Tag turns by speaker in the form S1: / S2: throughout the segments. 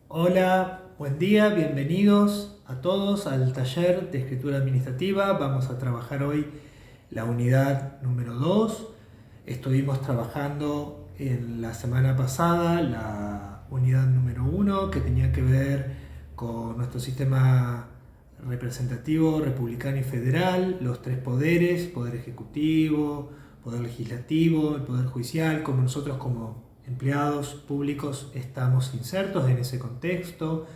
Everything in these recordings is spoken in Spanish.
S1: Hola, buen día, bienvenidos a todos al taller de escritura administrativa. Vamos a trabajar hoy la unidad número 2. Estuvimos trabajando en la semana pasada la unidad número 1 que tenía que ver con nuestro sistema representativo, republicano y federal, los tres poderes, poder ejecutivo, poder legislativo, el poder judicial, como nosotros como empleados públicos estamos insertos en ese contexto,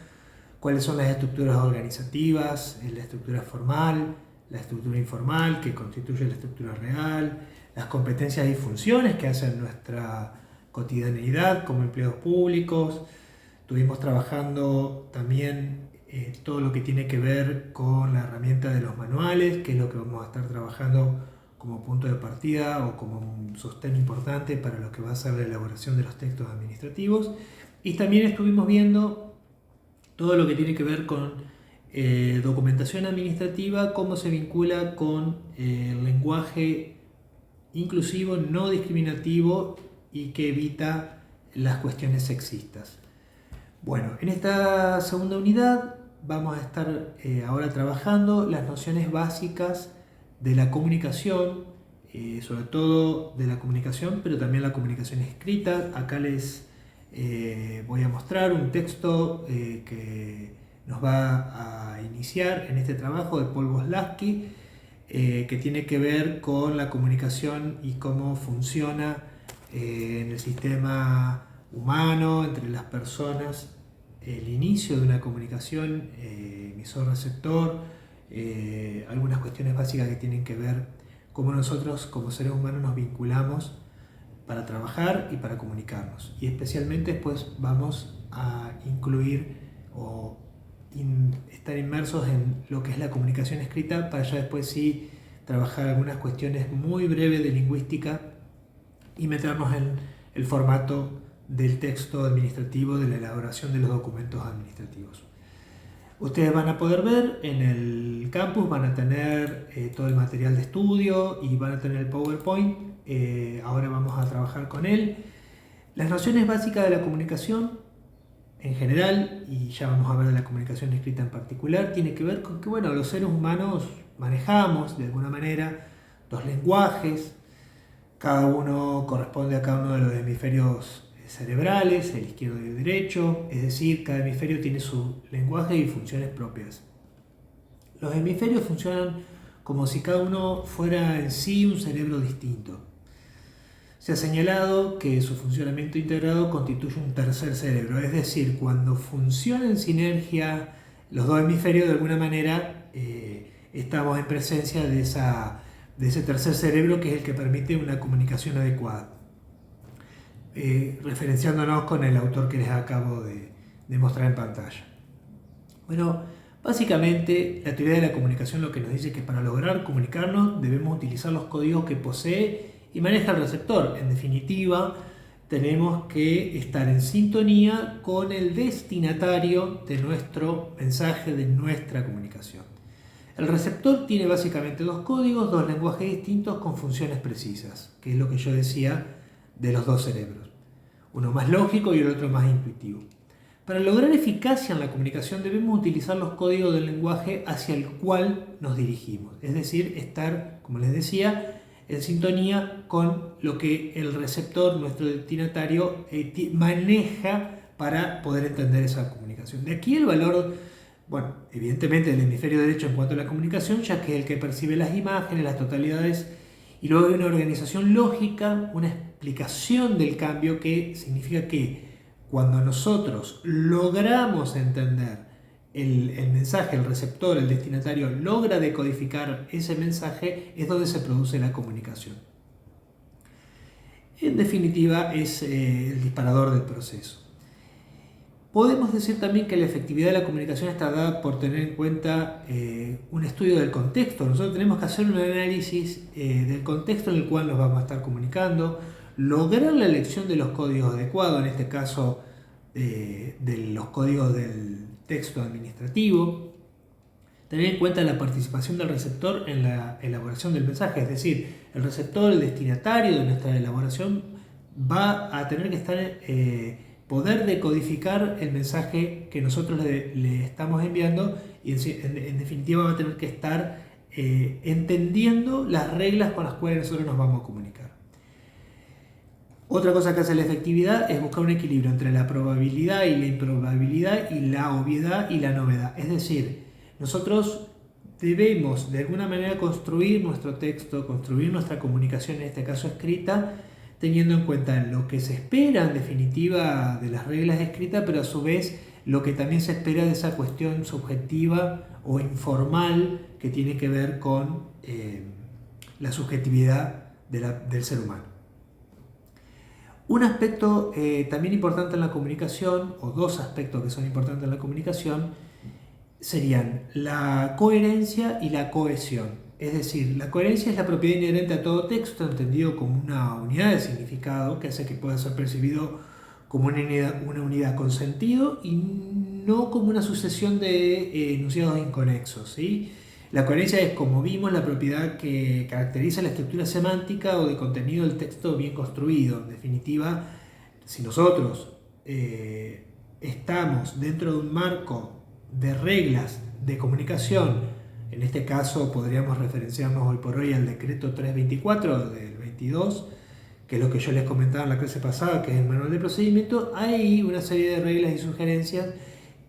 S1: cuáles son las estructuras organizativas, la estructura formal, la estructura informal que constituye la estructura real, las competencias y funciones que hacen nuestra cotidianeidad como empleados públicos. Estuvimos trabajando también todo lo que tiene que ver con la herramienta de los manuales, que es lo que vamos a estar trabajando como punto de partida o como un sostén importante para lo que va a ser la elaboración de los textos administrativos. Y también estuvimos viendo todo lo que tiene que ver con documentación administrativa, cómo se vincula con el lenguaje inclusivo, no discriminativo y que evita las cuestiones sexistas. Bueno, en esta segunda unidad vamos a estar ahora trabajando las nociones básicas de la comunicación, sobre todo de la comunicación, pero también la comunicación escrita. Acá les voy a mostrar un texto que nos va a iniciar en este trabajo de Paul Boslaski, que tiene que ver con la comunicación y cómo funciona en el sistema humano, entre las personas, el inicio de una comunicación emisor-receptor, algunas cuestiones básicas que tienen que ver cómo nosotros como seres humanos nos vinculamos para trabajar y para comunicarnos. Y especialmente después vamos a incluir o estar inmersos en lo que es la comunicación escrita para ya después sí trabajar algunas cuestiones muy breves de lingüística y meternos en el formato del texto administrativo, de la elaboración de los documentos administrativos. Ustedes van a poder ver en el campus, van a tener todo el material de estudio y van a tener el PowerPoint. Ahora vamos a trabajar con él. Las nociones básicas de la comunicación en general, y ya vamos a ver de la comunicación escrita en particular, tiene que ver con que los seres humanos manejamos de alguna manera dos lenguajes. Cada uno corresponde a cada uno de los hemisferios cerebrales, el izquierdo y el derecho, es decir, cada hemisferio tiene su lenguaje y funciones propias. Los hemisferios funcionan como si cada uno fuera en sí un cerebro distinto. Se ha señalado que su funcionamiento integrado constituye un tercer cerebro, es decir, cuando funcionan en sinergia los dos hemisferios, de alguna manera estamos en presencia de ese tercer cerebro que es el que permite una comunicación adecuada. Referenciándonos con el autor que les acabo de mostrar en pantalla. Bueno, básicamente la teoría de la comunicación lo que nos dice es que para lograr comunicarnos debemos utilizar los códigos que posee y maneja el receptor. En definitiva, tenemos que estar en sintonía con el destinatario de nuestro mensaje, de nuestra comunicación. El receptor tiene básicamente dos códigos, dos lenguajes distintos con funciones precisas, que es lo que yo decía de los dos cerebros. Uno más lógico y el otro más intuitivo. Para lograr eficacia en la comunicación debemos utilizar los códigos del lenguaje hacia el cual nos dirigimos. Es decir, estar, como les decía, en sintonía con lo que el receptor, nuestro destinatario, maneja para poder entender esa comunicación. De aquí el valor, evidentemente del hemisferio derecho en cuanto a la comunicación, ya que es el que percibe las imágenes, las totalidades, y luego hay una organización lógica, una explicación del cambio que significa que cuando nosotros logramos entender el mensaje, el receptor, el destinatario logra decodificar ese mensaje, es donde se produce la comunicación. En definitiva, es el disparador del proceso. Podemos decir también que la efectividad de la comunicación está dada por tener en cuenta un estudio del contexto. Nosotros tenemos que hacer un análisis del contexto en el cual nos vamos a estar comunicando, lograr la elección de los códigos adecuados, en este caso de los códigos del texto administrativo, tener en cuenta la participación del receptor en la elaboración del mensaje, es decir, el receptor, el destinatario de nuestra elaboración va a tener que estar poder decodificar el mensaje que nosotros le estamos enviando y en definitiva va a tener que estar entendiendo las reglas con las cuales nosotros nos vamos a comunicar. Otra cosa que hace la efectividad es buscar un equilibrio entre la probabilidad y la improbabilidad y la obviedad y la novedad. Es decir, nosotros debemos de alguna manera construir nuestro texto, construir nuestra comunicación, en este caso escrita, teniendo en cuenta lo que se espera en definitiva de las reglas escritas, pero a su vez lo que también se espera de esa cuestión subjetiva o informal que tiene que ver con la subjetividad del ser humano. Un aspecto también importante en la comunicación, o dos aspectos que son importantes en la comunicación, serían la coherencia y la cohesión. Es decir, la coherencia es la propiedad inherente a todo texto, entendido como una unidad de significado que hace que pueda ser percibido como una unidad con sentido y no como una sucesión de enunciados inconexos, ¿sí? La coherencia es, como vimos, la propiedad que caracteriza la estructura semántica o de contenido del texto bien construido. En definitiva, si nosotros estamos dentro de un marco de reglas de comunicación, en este caso podríamos referenciarnos hoy por hoy al decreto 324 del 22, que es lo que yo les comentaba en la clase pasada, que es el manual de procedimiento. Hay una serie de reglas y sugerencias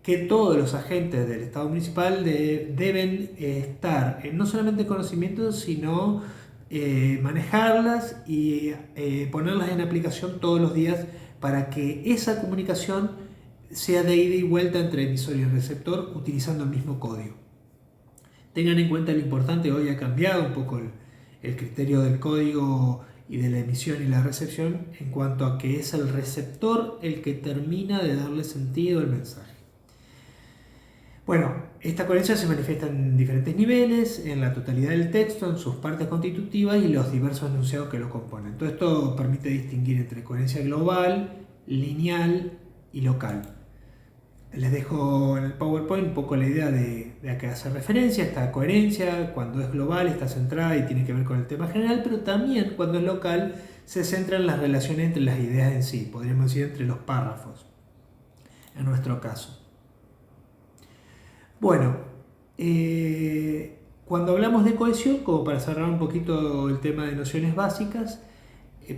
S1: que todos los agentes del Estado municipal deben estar no solamente en conocimiento, sino manejarlas y ponerlas en aplicación todos los días para que esa comunicación sea de ida y vuelta entre emisor y receptor utilizando el mismo código. Tengan en cuenta lo importante, hoy ha cambiado un poco el criterio del código y de la emisión y la recepción en cuanto a que es el receptor el que termina de darle sentido al mensaje. Bueno, esta coherencia se manifiesta en diferentes niveles, en la totalidad del texto, en sus partes constitutivas y los diversos enunciados que lo componen. Todo esto permite distinguir entre coherencia global, lineal y local. Les dejo en el PowerPoint un poco la idea de a qué hace referencia. Esta coherencia, cuando es global, está centrada y tiene que ver con el tema general, pero también cuando es local se centra en las relaciones entre las ideas en sí, podríamos decir entre los párrafos, en nuestro caso. Bueno, cuando hablamos de cohesión, como para cerrar un poquito el tema de nociones básicas,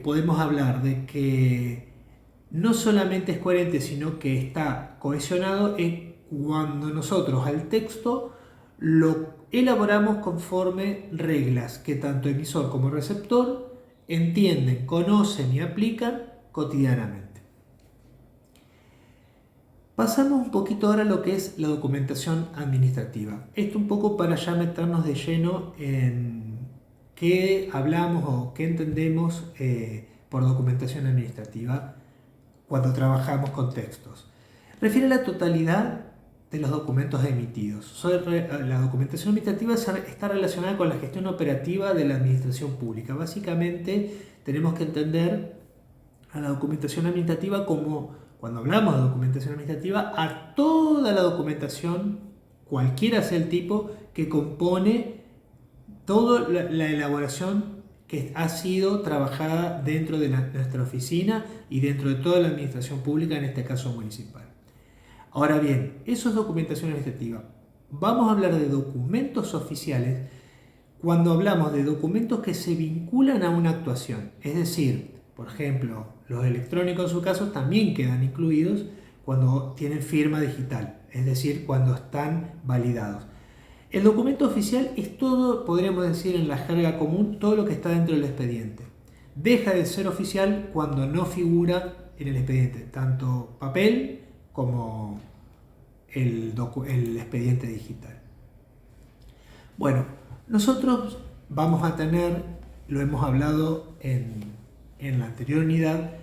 S1: podemos hablar de que no solamente es coherente, sino que está cohesionado cuando nosotros al texto lo elaboramos conforme reglas que tanto emisor como receptor entienden, conocen y aplican cotidianamente. Pasamos un poquito ahora a lo que es la documentación administrativa. Esto un poco para ya meternos de lleno en qué hablamos o qué entendemos por documentación administrativa cuando trabajamos con textos. Refiere a la totalidad de los documentos emitidos. La documentación administrativa está relacionada con la gestión operativa de la administración pública. Básicamente tenemos que entender a la documentación administrativa como, cuando hablamos de documentación administrativa, a toda la documentación, cualquiera sea el tipo, que compone toda la elaboración que ha sido trabajada dentro de nuestra oficina y dentro de toda la administración pública, en este caso municipal. Ahora bien, eso es documentación administrativa. Vamos a hablar de documentos oficiales cuando hablamos de documentos que se vinculan a una actuación. Es decir, por ejemplo, los electrónicos en su caso también quedan incluidos cuando tienen firma digital, es decir, cuando están validados. El documento oficial es todo, podríamos decir en la jerga común, todo lo que está dentro del expediente. Deja de ser oficial cuando no figura en el expediente, tanto papel como el expediente digital. Bueno, nosotros vamos a tener, lo hemos hablado en la anterior unidad,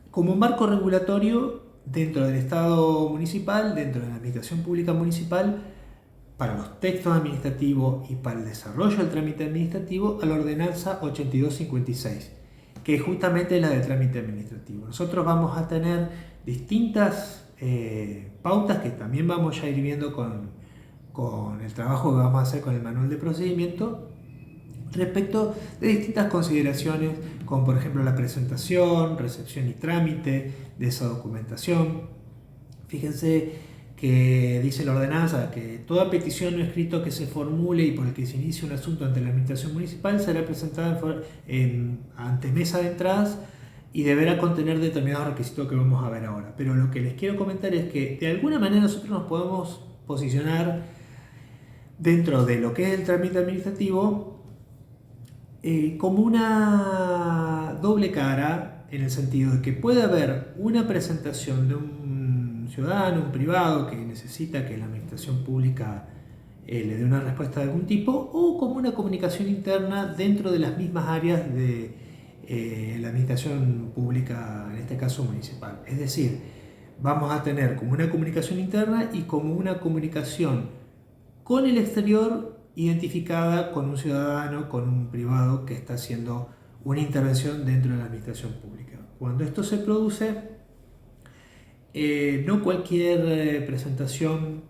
S1: como marco regulatorio dentro del Estado municipal, dentro de la administración pública municipal, para los textos administrativos y para el desarrollo del trámite administrativo, a la ordenanza 8256, que es justamente la de trámite administrativo. Nosotros vamos a tener distintas pautas que también vamos a ir viendo con el trabajo que vamos a hacer con el manual de procedimiento respecto de distintas consideraciones como por ejemplo la presentación, recepción y trámite de esa documentación. Fíjense que dice la ordenanza que toda petición o escrito que se formule y por el que se inicie un asunto ante la administración municipal será presentada ante mesa de entradas y deberá contener determinados requisitos que vamos a ver ahora. Pero lo que les quiero comentar es que de alguna manera nosotros nos podemos posicionar dentro de lo que es el trámite administrativo como una doble cara, en el sentido de que puede haber una presentación de un ciudadano, un privado que necesita que la administración pública le dé una respuesta de algún tipo, o como una comunicación interna dentro de las mismas áreas de la administración pública, en este caso municipal. Es decir, vamos a tener como una comunicación interna y como una comunicación con el exterior identificada con un ciudadano, con un privado que está haciendo una intervención dentro de la administración pública. Cuando esto se produce, no cualquier presentación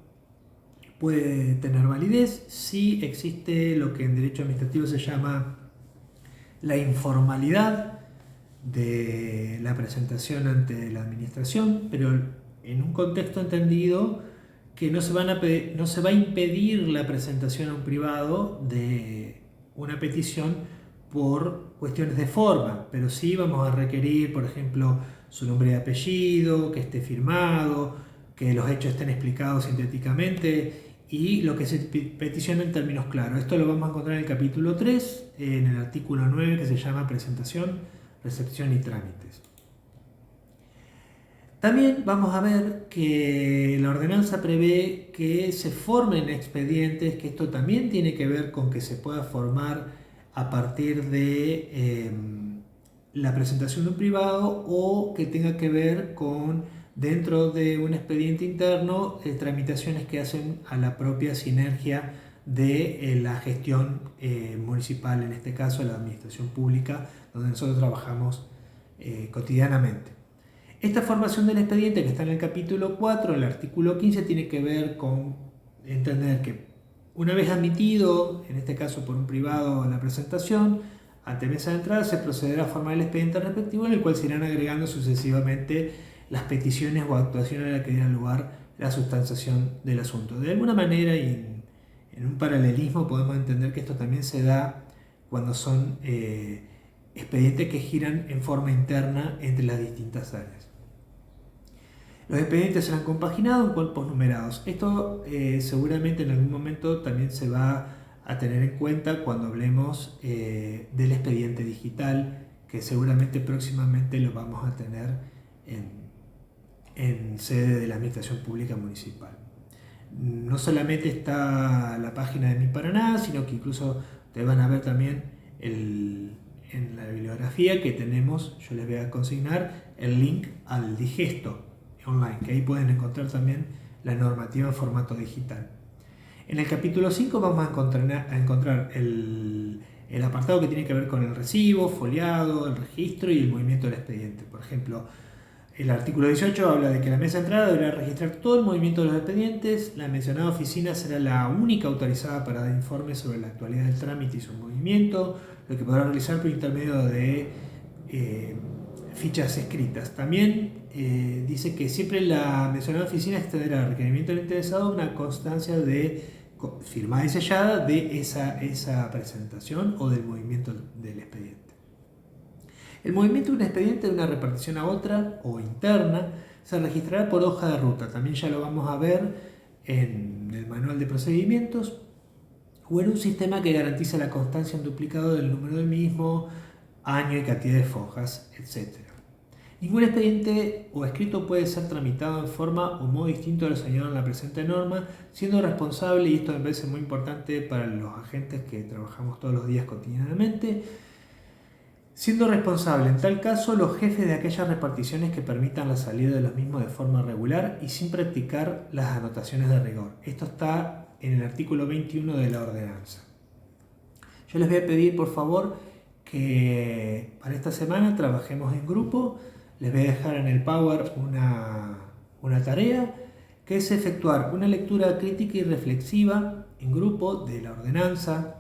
S1: puede tener validez. Sí existe lo que en derecho administrativo se llama la informalidad de la presentación ante la administración, pero en un contexto entendido que no se va a impedir la presentación a un privado de una petición por cuestiones de forma, pero sí vamos a requerir, por ejemplo, su nombre y apellido, que esté firmado, que los hechos estén explicados sintéticamente y lo que se peticiona en términos claros. Esto lo vamos a encontrar en el capítulo 3, en el artículo 9, que se llama presentación, recepción y trámites. También vamos a ver que la ordenanza prevé que se formen expedientes, que esto también tiene que ver con que se pueda formar a partir de la presentación de un privado, o que tenga que ver con, dentro de un expediente interno, tramitaciones que hacen a la propia sinergia de la gestión municipal, en este caso la administración pública, donde nosotros trabajamos cotidianamente. Esta formación del expediente, que está en el capítulo 4, el artículo 15, tiene que ver con entender que una vez admitido, en este caso por un privado, la presentación, ante mesa de entrada se procederá a formar el expediente respectivo, en el cual se irán agregando sucesivamente las peticiones o actuaciones a las que diera lugar la sustanciación del asunto. De alguna manera, y en un paralelismo, podemos entender que esto también se da cuando son expedientes que giran en forma interna entre las distintas áreas. Los expedientes serán compaginados en cuerpos numerados. Esto seguramente en algún momento también se va a tener en cuenta cuando hablemos del expediente digital, que seguramente próximamente lo vamos a tener en sede de la Administración Pública Municipal. No solamente está la página de Mi Paraná, sino que incluso ustedes van a ver también en la bibliografía que tenemos, yo les voy a consignar el link al digesto online, que ahí pueden encontrar también la normativa en formato digital. En el capítulo 5 vamos a encontrar el apartado que tiene que ver con el recibo, foliado, el registro y el movimiento del expediente. Por ejemplo, el artículo 18 habla de que la mesa de entrada deberá registrar todo el movimiento de los expedientes. La mencionada oficina será la única autorizada para dar informes sobre la actualidad del trámite y su movimiento, lo que podrá realizar por intermedio de fichas escritas. También dice que siempre la mencionada oficina extenderá al requerimiento del interesado una constancia firmada y sellada de esa presentación o del movimiento del expediente. El movimiento de un expediente de una repartición a otra o interna se registrará por hoja de ruta. También ya lo vamos a ver en el manual de procedimientos, o en un sistema que garantiza la constancia en duplicado del número del mismo, año y cantidad de fojas, etc. Ningún expediente o escrito puede ser tramitado en forma o modo distinto a lo señalado en la presente norma, siendo responsable, y esto me parece muy importante para los agentes que trabajamos todos los días cotidianamente, siendo responsable en tal caso los jefes de aquellas reparticiones que permitan la salida de los mismos de forma regular y sin practicar las anotaciones de rigor. Esto está en el artículo 21 de la ordenanza. Yo les voy a pedir, por favor, que para esta semana trabajemos en grupo. Les voy a dejar en el Power una tarea, que es efectuar una lectura crítica y reflexiva en grupo de la ordenanza,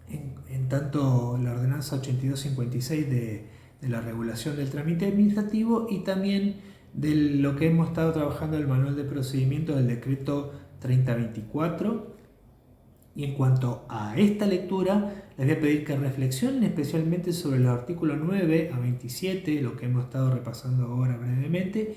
S1: en tanto la ordenanza 8256 de la regulación del trámite administrativo y también de lo que hemos estado trabajando el manual de procedimiento del decreto 3024. Y en cuanto a esta lectura, les voy a pedir que reflexionen especialmente sobre los artículos 9 a 27, lo que hemos estado repasando ahora brevemente,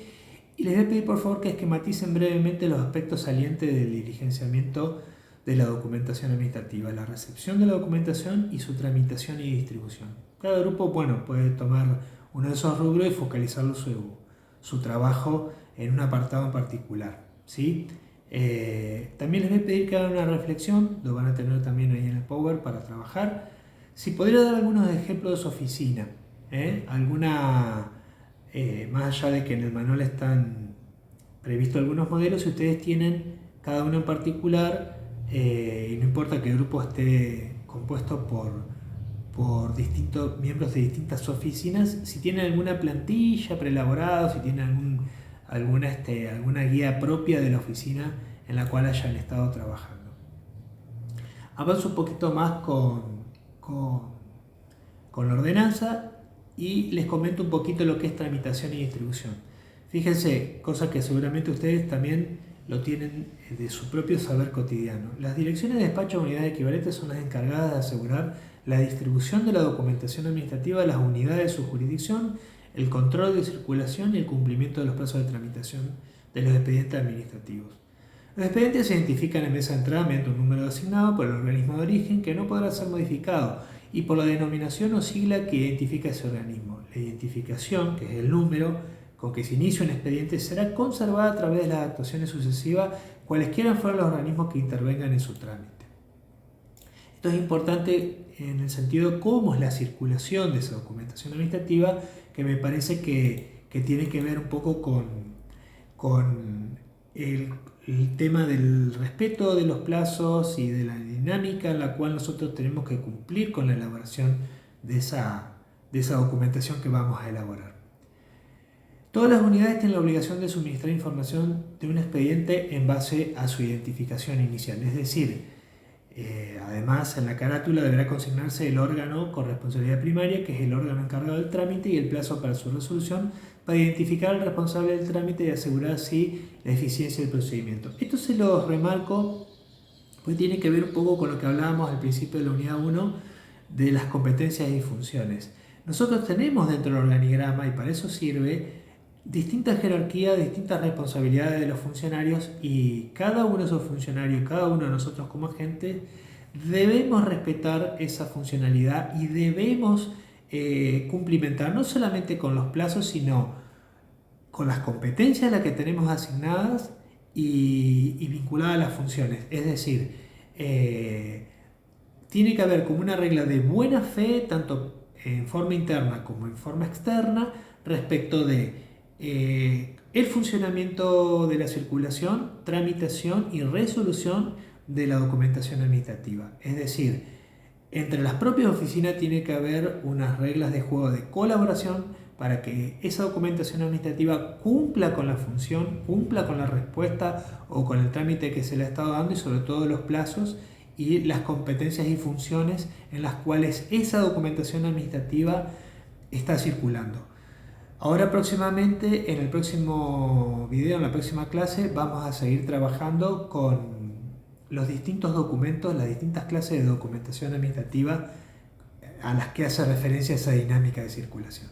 S1: y les voy a pedir por favor que esquematicen brevemente los aspectos salientes del diligenciamiento de la documentación administrativa, la recepción de la documentación y su tramitación y distribución. Cada grupo, puede tomar uno de esos rubros y focalizarlo su trabajo en un apartado en particular, ¿sí? También les voy a pedir que hagan una reflexión, lo van a tener también ahí en el Power para trabajar. Si podría dar algunos ejemplos de su oficina, más allá de que en el manual están previstos algunos modelos, si ustedes tienen cada uno en particular, y no importa que el grupo esté compuesto por distintos miembros de distintas oficinas, si tienen alguna plantilla preelaborada, si tienen alguna guía propia de la oficina en la cual hayan estado trabajando. Avanzo un poquito más con la ordenanza y les comento un poquito lo que es tramitación y distribución. Fíjense, cosa que seguramente ustedes también lo tienen de su propio saber cotidiano. Las direcciones de despacho de unidades equivalentes son las encargadas de asegurar la distribución de la documentación administrativa a las unidades de su jurisdicción, el control de circulación y el cumplimiento de los plazos de tramitación de los expedientes administrativos. Los expedientes se identifican en mesa de entrada mediante un número asignado por el organismo de origen que no podrá ser modificado y por la denominación o sigla que identifica ese organismo. La identificación, que es el número con que se inicia un expediente, será conservada a través de las actuaciones sucesivas, cualesquiera fueran los organismos que intervengan en su trámite. Esto es importante en el sentido de cómo es la circulación de esa documentación administrativa, que me parece que tiene que ver un poco con el tema del respeto de los plazos y de la dinámica en la cual nosotros tenemos que cumplir con la elaboración de esa documentación que vamos a elaborar. Todas las unidades tienen la obligación de suministrar información de un expediente en base a su identificación inicial, es decir, además, en la carátula deberá consignarse el órgano con responsabilidad primaria, que es el órgano encargado del trámite, y el plazo para su resolución, para identificar al responsable del trámite y asegurar así la eficiencia del procedimiento. Esto se lo remarco, pues tiene que ver un poco con lo que hablábamos al principio de la unidad 1 de las competencias y funciones. Nosotros tenemos dentro del organigrama, y para eso sirve, distintas jerarquías, distintas responsabilidades de los funcionarios, y cada uno de esos funcionarios, cada uno de nosotros como agentes, debemos respetar esa funcionalidad y debemos cumplimentar no solamente con los plazos, sino con las competencias a las que tenemos asignadas y vinculadas a las funciones. Es decir, tiene que haber como una regla de buena fe, tanto en forma interna como en forma externa, respecto de el funcionamiento de la circulación, tramitación y resolución de la documentación administrativa. Es decir, entre las propias oficinas tiene que haber unas reglas de juego de colaboración para que esa documentación administrativa cumpla con la función, cumpla con la respuesta o con el trámite que se le ha estado dando, y sobre todo los plazos y las competencias y funciones en las cuales esa documentación administrativa está circulando. Ahora próximamente, en el próximo video, en la próxima clase, vamos a seguir trabajando con los distintos documentos, las distintas clases de documentación administrativa a las que hace referencia esa dinámica de circulación.